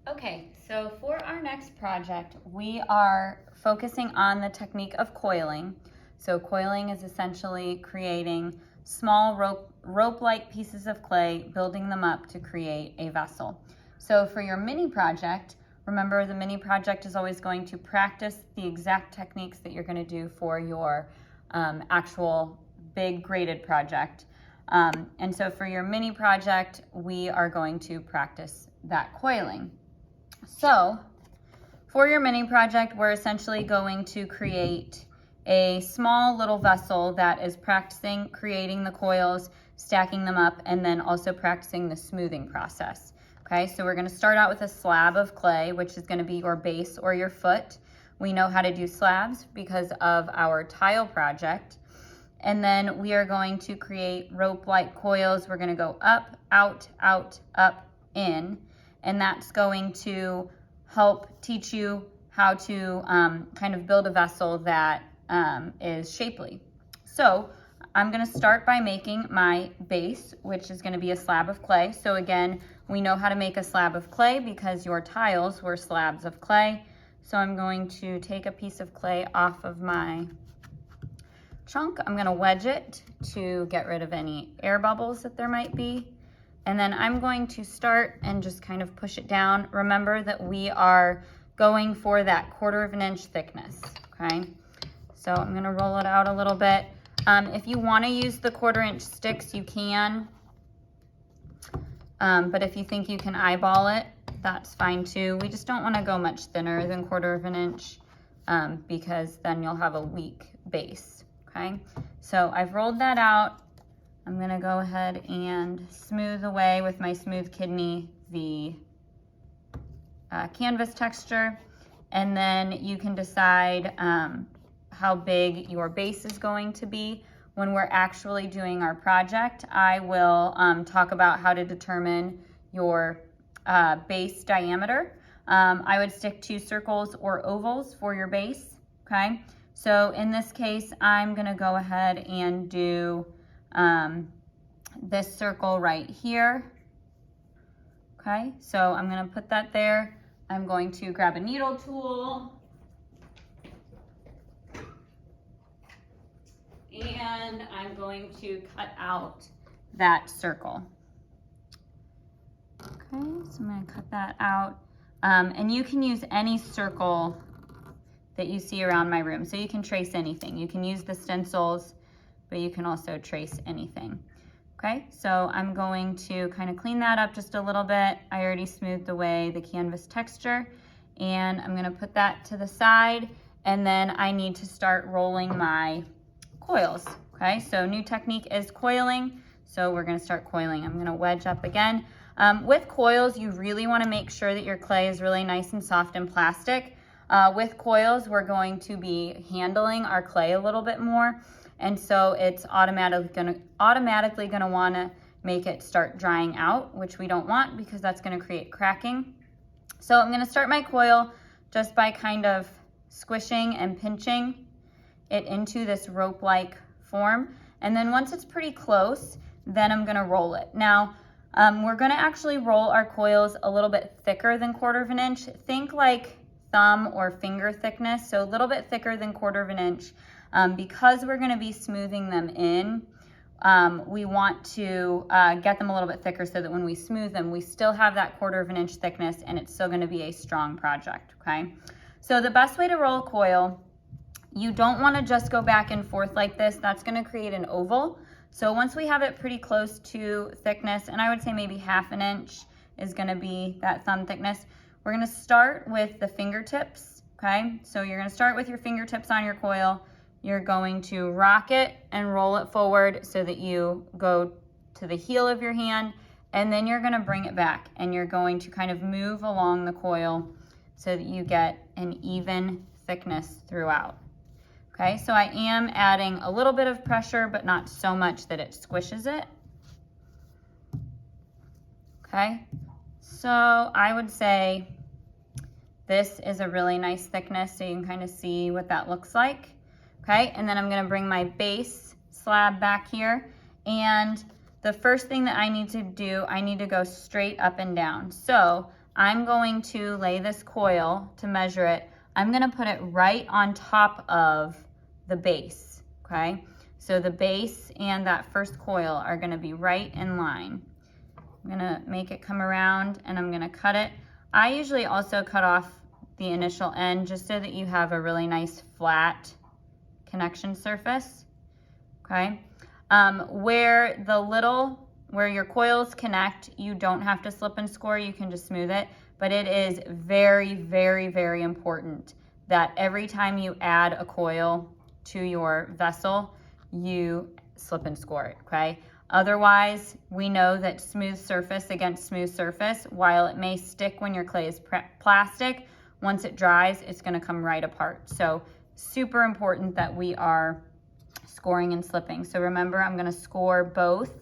Okay, so for our next project, we are focusing on the technique of coiling. So coiling is essentially creating small rope-like pieces of clay, building them up to create a vessel. So for your mini project, remember the mini project is always going to practice the exact techniques that you're going to do for your actual big graded project. And so for your mini project, we are going to practice that coiling. So for your mini project, we're essentially going to create a small little vessel that is practicing creating the coils, stacking them up, and then also practicing the smoothing process. Okay, so we're going to start out with a slab of clay, which is going to be your base or your foot. We know how to do slabs because of our tile project. And then we are going to create rope-like coils. We're going to go up, out, out, up, in. And that's going to help teach you how to kind of build a vessel that is shapely. So I'm going to start by making my base, which is going to be a slab of clay. So again, we know how to make a slab of clay because your tiles were slabs of clay. So I'm going to take a piece of clay off of my chunk. I'm going to wedge it to get rid of any air bubbles that there might be. And then I'm going to start and just kind of push it down. Remember that we are going for that 1/4 inch thickness, okay? So I'm gonna roll it out a little bit. If you wanna use the 1/4 inch sticks, you can. But if you think you can eyeball it, that's fine too. We just don't wanna go much thinner than 1/4 inch because then you'll have a weak base, okay? So I've rolled that out. I'm going to go ahead and smooth away with my smooth kidney the canvas texture, and then you can decide how big your base is going to be. When we're actually doing our project, I will talk about how to determine your base diameter. I would stick to circles or ovals for your base, okay? So in this case, I'm going to go ahead and do this circle right here. Okay, so I'm going to put that there. I'm going to grab a needle tool and I'm going to cut out that circle. Okay, so I'm going to cut that out. And you can use any circle that you see around my room. So you can trace anything. You can use the stencils, but you can also trace anything. Okay, so I'm going to kind of clean that up just a little bit. I already smoothed away the canvas texture, and I'm gonna put that to the side, and then I need to start rolling my coils. Okay, so new technique is coiling, so we're gonna start coiling. I'm gonna wedge up again. With coils, you really wanna make sure that your clay is really nice and soft and plastic. With coils, we're going to be handling our clay a little bit more. And so it's automatically gonna wanna make it start drying out, which we don't want because that's gonna create cracking. So I'm gonna start my coil just by kind of squishing and pinching it into this rope-like form. And then once it's pretty close, then I'm gonna roll it. Now, we're gonna actually roll our coils a little bit thicker than 1/4 inch. Think like thumb or finger thickness, so a little bit thicker than 1/4 inch. Because we're going to be smoothing them in, we want to get them a little bit thicker so that when we smooth them, we still have that 1/4 inch thickness and it's still going to be a strong project, okay? So the best way to roll a coil, you don't want to just go back and forth like this. That's going to create an oval. So once we have it pretty close to thickness, and I would say maybe 1/2 inch is going to be that thumb thickness, we're going to start with the fingertips, okay? So you're going to start with your fingertips on your coil. You're going to rock it and roll it forward so that you go to the heel of your hand, and then you're going to bring it back and you're going to kind of move along the coil so that you get an even thickness throughout. Okay, so I am adding a little bit of pressure, but not so much that it squishes it. Okay, so I would say this is a really nice thickness, so you can kind of see what that looks like. Okay, and then I'm gonna bring my base slab back here, and the first thing that I need to do, I need to go straight up and down. So I'm going to lay this coil to measure it. I'm gonna put it right on top of the base, okay? So the base and that first coil are gonna be right in line. I'm gonna make it come around and I'm gonna cut it. I usually also cut off the initial end just so that you have a really nice flat connection surface, okay? Where your coils connect, you don't have to slip and score, you can just smooth it, but it is very, very, very important that every time you add a coil to your vessel, you slip and score it, okay? Otherwise, we know that smooth surface against smooth surface, while it may stick when your clay is plastic, once it dries, it's gonna come right apart. So super important that we are scoring and slipping. So remember, I'm gonna score both,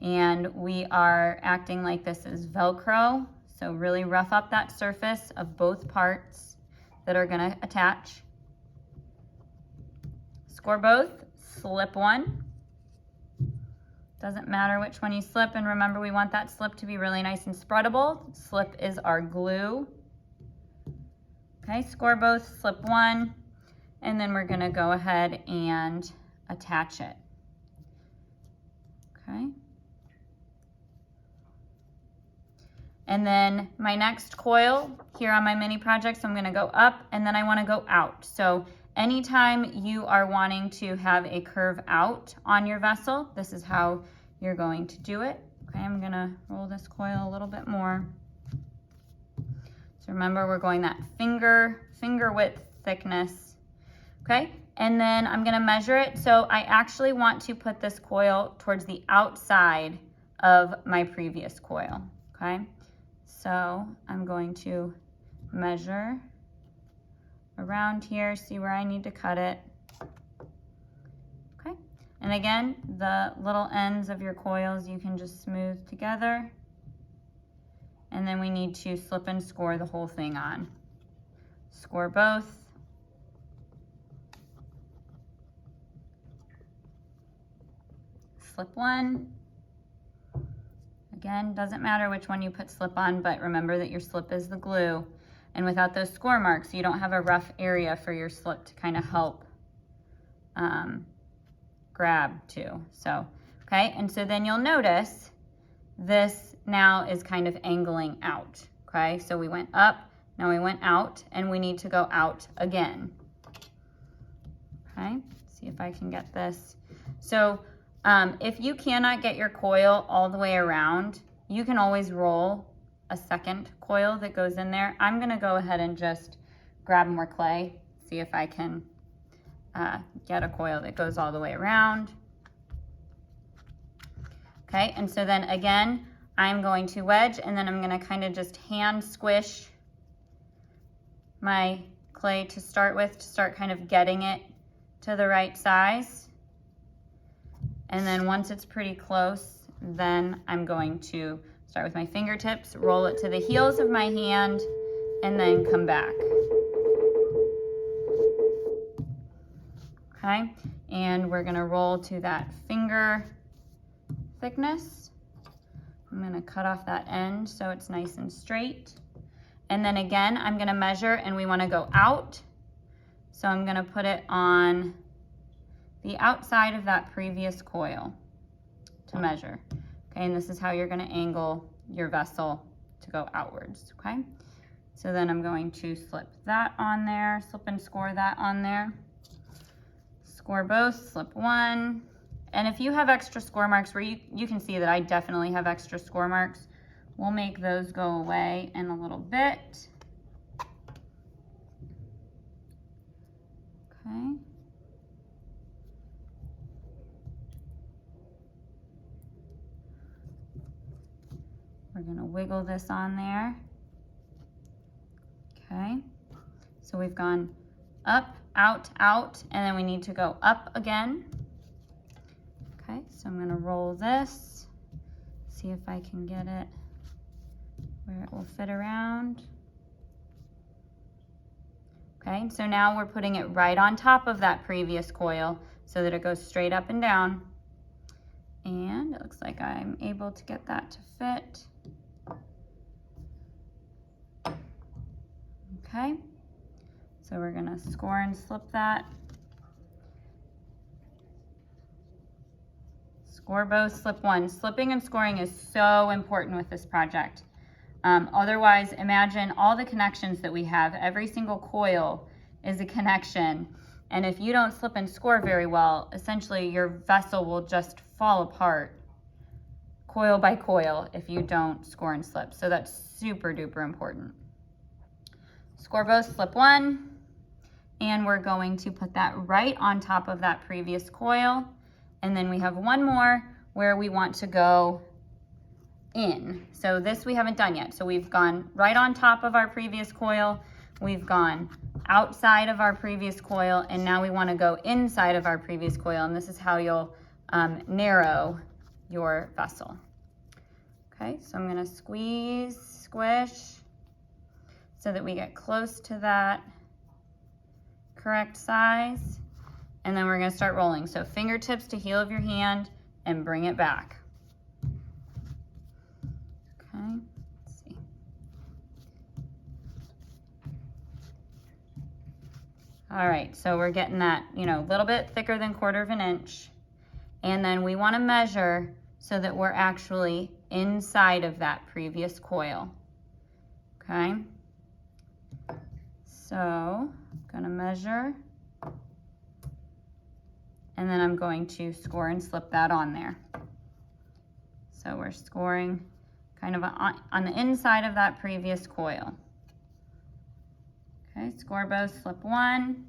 and we are acting like this is Velcro. So really rough up that surface of both parts that are gonna attach. Score both, slip one. Doesn't matter which one you slip, and remember we want that slip to be really nice and spreadable. Slip is our glue. Okay, score both, slip one, and then we're gonna go ahead and attach it. Okay. And then my next coil here on my mini projects, I'm gonna go up and then I wanna go out. So anytime you are wanting to have a curve out on your vessel, this is how you're going to do it. Okay, I'm gonna roll this coil a little bit more. So remember, we're going that finger width thickness, okay? And then I'm gonna measure it. So I actually want to put this coil towards the outside of my previous coil, okay? So I'm going to measure around here, see where I need to cut it. Okay, and again, the little ends of your coils you can just smooth together. And then we need to slip and score the whole thing on. Score both. Slip one. Again, doesn't matter which one you put slip on, but remember that your slip is the glue. And without those score marks, you don't have a rough area for your slip to kind of help grab to. So, okay, and so then you'll notice this now is kind of angling out, okay? So we went up, now we went out, and we need to go out again. Okay, see if I can get this. So if you cannot get your coil all the way around, you can always roll a second coil that goes in there. I'm gonna go ahead and just grab more clay, see if I can get a coil that goes all the way around. Okay, and so then again, I'm going to wedge, and then I'm gonna kind of just hand squish my clay to start with, to start kind of getting it to the right size. And then once it's pretty close, then I'm going to start with my fingertips, roll it to the heels of my hand, and then come back. Okay, and we're gonna roll to that finger thickness. I'm gonna cut off that end so it's nice and straight. And then again, I'm gonna measure, and we wanna go out. So I'm gonna put it on the outside of that previous coil to measure. Okay, and this is how you're gonna angle your vessel to go outwards, okay? So then I'm going to slip that on there, slip and score that on there. Score both, slip one. And if you have extra score marks, where you can see that I definitely have extra score marks, we'll make those go away in a little bit. Okay. We're gonna wiggle this on there. Okay, so we've gone up, out, out, and then we need to go up again. Okay, so I'm gonna roll this, see if I can get it where it will fit around. Okay, so now we're putting it right on top of that previous coil so that it goes straight up and down. And it looks like I'm able to get that to fit. Okay, so we're gonna score and slip that. Score both, slip one. Slipping and scoring is so important with this project. Otherwise, imagine all the connections that we have. Every single coil is a connection. And if you don't slip and score very well, essentially your vessel will just fall apart coil by coil if you don't score and slip. So that's super duper important. Score both, slip one, and we're going to put that right on top of that previous coil. And then we have one more where we want to go in. So this we haven't done yet. So we've gone right on top of our previous coil, we've gone outside of our previous coil, and now we want to go inside of our previous coil, and this is how you'll narrow your vessel. Okay, so I'm going to squeeze, squish, so that we get close to that correct size, and then we're going to start rolling. So fingertips to heel of your hand and bring it back. Okay, let's see. All right, so we're getting that, a little bit thicker than 1/4 of an inch. And then we want to measure so that we're actually inside of that previous coil. Okay, so I'm going to measure, and then I'm going to score and slip that on there. So we're scoring kind of on the inside of that previous coil. Okay, score both, slip one.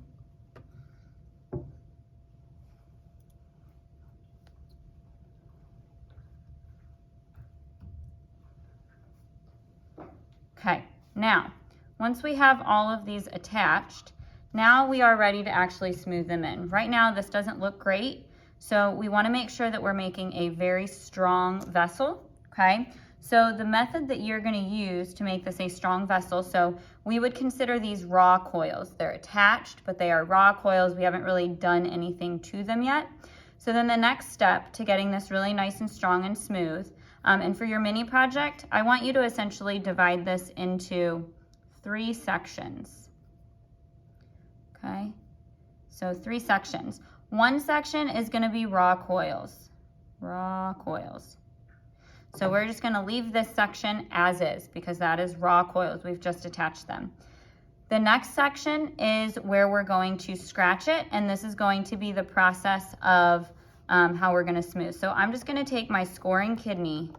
Okay, now, once we have all of these attached, now we are ready to actually smooth them in. Right now, this doesn't look great, so we want to make sure that we're making a very strong vessel, okay? So the method that you're going to use to make this a strong vessel, so we would consider these raw coils. They're attached, but they are raw coils. We haven't really done anything to them yet. So then the next step to getting this really nice and strong and smooth, and for your mini project, I want you to essentially divide this into 3 sections. Okay, so 3 sections. One section is going to be raw coils. Raw coils. So we're just going to leave this section as is because that is raw coils. We've just attached them. The next section is where we're going to scratch it, and this is going to be the process of how we're going to smooth. So I'm just going to take my scoring kidney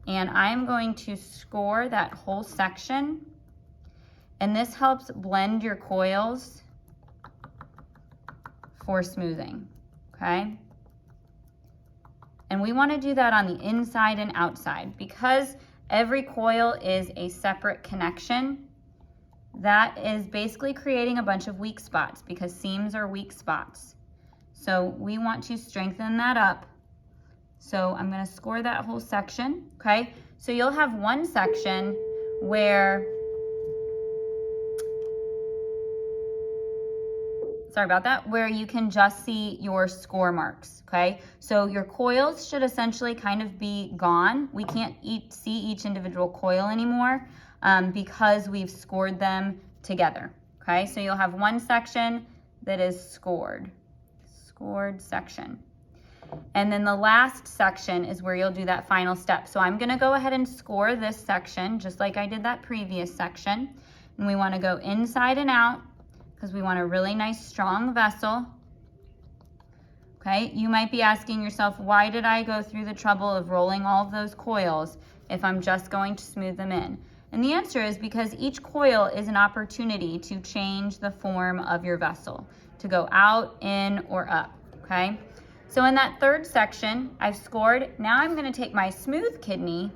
and I'm going to score that whole section, and this helps blend your coils for smoothing, okay? And we want to do that on the inside and outside. Because every coil is a separate connection, that is basically creating a bunch of weak spots because seams are weak spots. So we want to strengthen that up. So I'm going to score that whole section, okay? So you'll have one section where, sorry about that, where you can just see your score marks, okay? So your coils should essentially kind of be gone. We can't see each individual coil anymore because we've scored them together, okay? So you'll have one section that is scored section. And then the last section is where you'll do that final step. So I'm gonna go ahead and score this section just like I did that previous section. And we wanna go inside and out because we want a really nice strong vessel. Okay, you might be asking yourself, why did I go through the trouble of rolling all of those coils if I'm just going to smooth them in? And the answer is because each coil is an opportunity to change the form of your vessel, to go out, in, or up, okay? So in that third section, I've scored. Now I'm gonna take my smooth kidney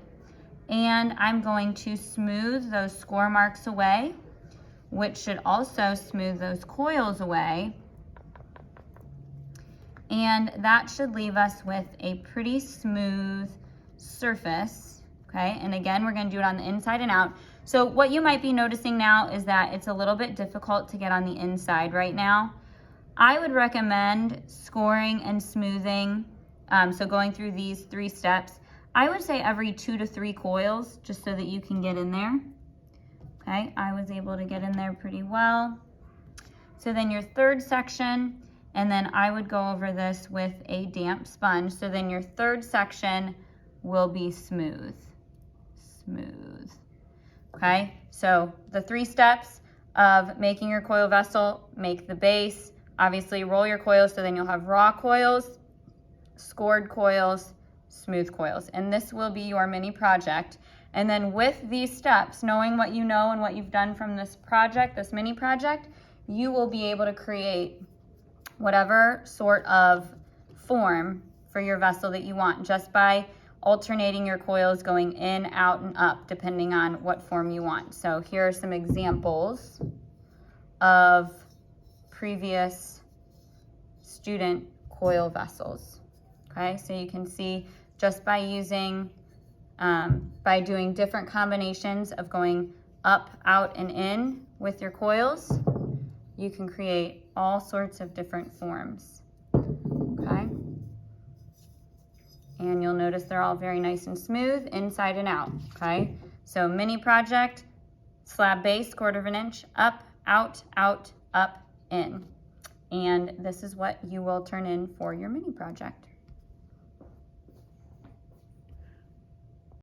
and I'm going to smooth those score marks away, which should also smooth those coils away. And that should leave us with a pretty smooth surface, okay? And again, we're gonna do it on the inside and out. So what you might be noticing now is that it's a little bit difficult to get on the inside right now. I would recommend scoring and smoothing, so going through these 3 steps, I would say every 2 to 3 coils, just so that you can get in there, Okay, I was able to get in there pretty well. So then your third section, and then I would go over this with a damp sponge. So then your third section will be smooth. Smooth. Okay, so the 3 steps of making your coil vessel: make the base, obviously roll your coils, so then you'll have raw coils, scored coils, smooth coils, and this will be your mini project. And then with these steps, knowing what you know and what you've done from this project, this mini project, you will be able to create whatever sort of form for your vessel that you want, just by alternating your coils, going in, out, and up, depending on what form you want. So here are some examples of previous student coil vessels. Okay, so you can see just by using, by doing different combinations of going up, out, and in with your coils, you can create all sorts of different forms. Okay, and you'll notice they're all very nice and smooth inside and out. Okay, so mini project, slab base, 1/4 inch, up, out, out, up, in. And this is what you will turn in for your mini project.